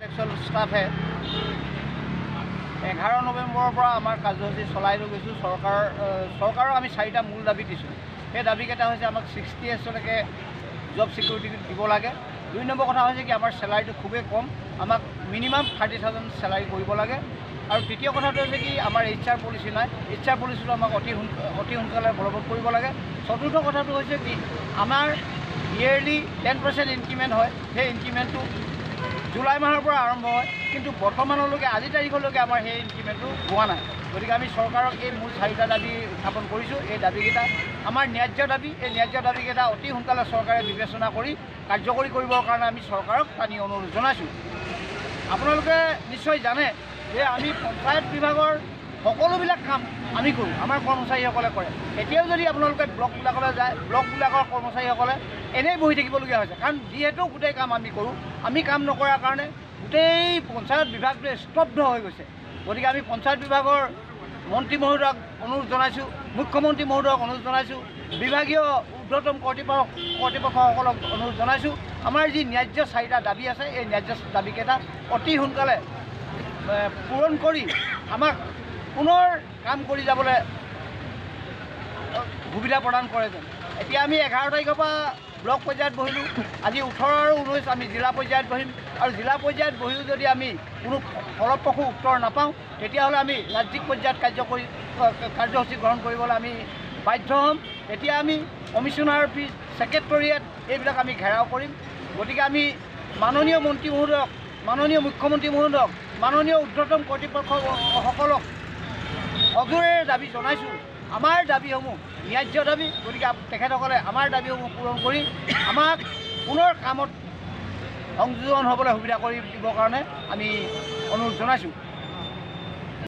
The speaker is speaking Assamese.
টেক্সল ষ্টাফে 11 নৱেম্বৰৰ পৰা আমাৰ কাৰ্যসূচী চলাই লৈ গৈছোঁ। চৰকাৰৰ আমি 4টা মূল দাবী দিছোঁ। সেই দাবীকেইটা হৈছে আমাক 60 ইয়াৰ্ছলৈকে জব ছিকিউৰিটি দিব লাগে। 2 নম্বৰ কথা হৈছে কি আমাৰ চেলাৰীটো খুবেই কম, আমাক মিনিমাম 30,000 চেলাৰী কৰিব লাগে। আৰু তৃতীয় কথাটো হৈছে কি আমাৰ HR পলিচি নাই, HR পলিচিটো আমাক অতি সোনকালে বলবৎ কৰিব লাগে। চতুৰ্থ কথাটো হৈছে কি আমাৰ ইয়েৰলি 10% ইনক্ৰিমেণ্ট হয়, সেই ইনক্ৰিমেণ্টটো জুলাই মাহৰ পৰা আৰম্ভ হয়, কিন্তু বৰ্তমানলৈকে আজি তাৰিখলৈকে আমাৰ সেই ইনক্ৰিমেণ্টটো হোৱা নাই। গতিকে আমি চৰকাৰক এই মূল 4টা দাবী উত্থাপন কৰিছোঁ। এই দাবীকেইটা আমাৰ ন্যায্য দাবী, এই ন্যায্য দাবীকেইটা অতি সোনকালে চৰকাৰে বিবেচনা কৰি কাৰ্যকৰী কৰিবৰ কাৰণে আমি চৰকাৰক টানি অনুৰোধ জনাইছোঁ। আপোনালোকে নিশ্চয় জানে যে আমি পঞ্চায়ত বিভাগৰ সকলোবিলাক কাম আমি কৰোঁ, আমাৰ কৰ্মচাৰীসকলে কৰে। এতিয়াও যদি আপোনালোকে ব্লকবিলাকলৈ যায়, ব্লকবিলাকৰ কৰ্মচাৰীসকলে এনেই বহি থাকিবলগীয়া হৈছে, কাৰণ যিহেতু গোটেই কাম আমি কৰোঁ, আমি কাম নকৰাৰ কাৰণে গোটেই পঞ্চায়ত বিভাগটোৱে স্তব্ধ হৈ গৈছে। গতিকে আমি পঞ্চায়ত বিভাগৰ মন্ত্ৰী মহোদয়ক অনুৰোধ জনাইছোঁ, মুখ্যমন্ত্ৰী মহোদয়ক অনুৰোধ জনাইছোঁ, বিভাগীয় ঊৰ্ধ্বতম কৰ্তৃপক্ষসকলক অনুৰোধ জনাইছোঁ। আমাৰ যি ন্যায্য 4টা দাবী আছে, এই ন্যায্য দাবীকেইটা অতি সোনকালে পূৰণ কৰি আমাক পুনৰ কাম কৰি যাবলৈ সুবিধা প্ৰদান কৰে যেন। এতিয়া আমি 11 তাৰিখৰ পৰা ব্লক পৰ্যায়ত বহিলোঁ, আজি 18 আৰু 19 আমি জিলা পৰ্যায়ত বহিম। আৰু জিলা পৰ্যায়ত বহিও যদি আমি কোনো ফলপ্ৰসূ উত্তৰ নাপাওঁ, তেতিয়াহ'লে আমি ৰাজ্যিক পৰ্যায়ত কাৰ্যসূচী গ্ৰহণ কৰিবলৈ আমি বাধ্য হ'ম। এতিয়া আমি কমিশ্যনাৰ অফিচ, ছেক্ৰেটেৰিয়েট এইবিলাক আমি ঘেৰাও কৰিম। গতিকে আমি মাননীয় মন্ত্ৰী মহোদয়ক, মাননীয় মুখ্যমন্ত্ৰী মহোদয়ক, মাননীয় ঊৰ্ধ্বতম কৰ্তৃপক্ষসকলক অজোৰে দাবী জনাইছোঁ। আমাৰ দাবীসমূহ ন্যায্য দাবী, গতিকে তেখেতসকলে আমাৰ দাবীসমূহ পূৰণ কৰি আমাক পুনৰ কামত সংযোজন হ'বলৈ সুবিধা কৰি দিবৰ কাৰণে আমি অনুৰোধ জনাইছোঁ।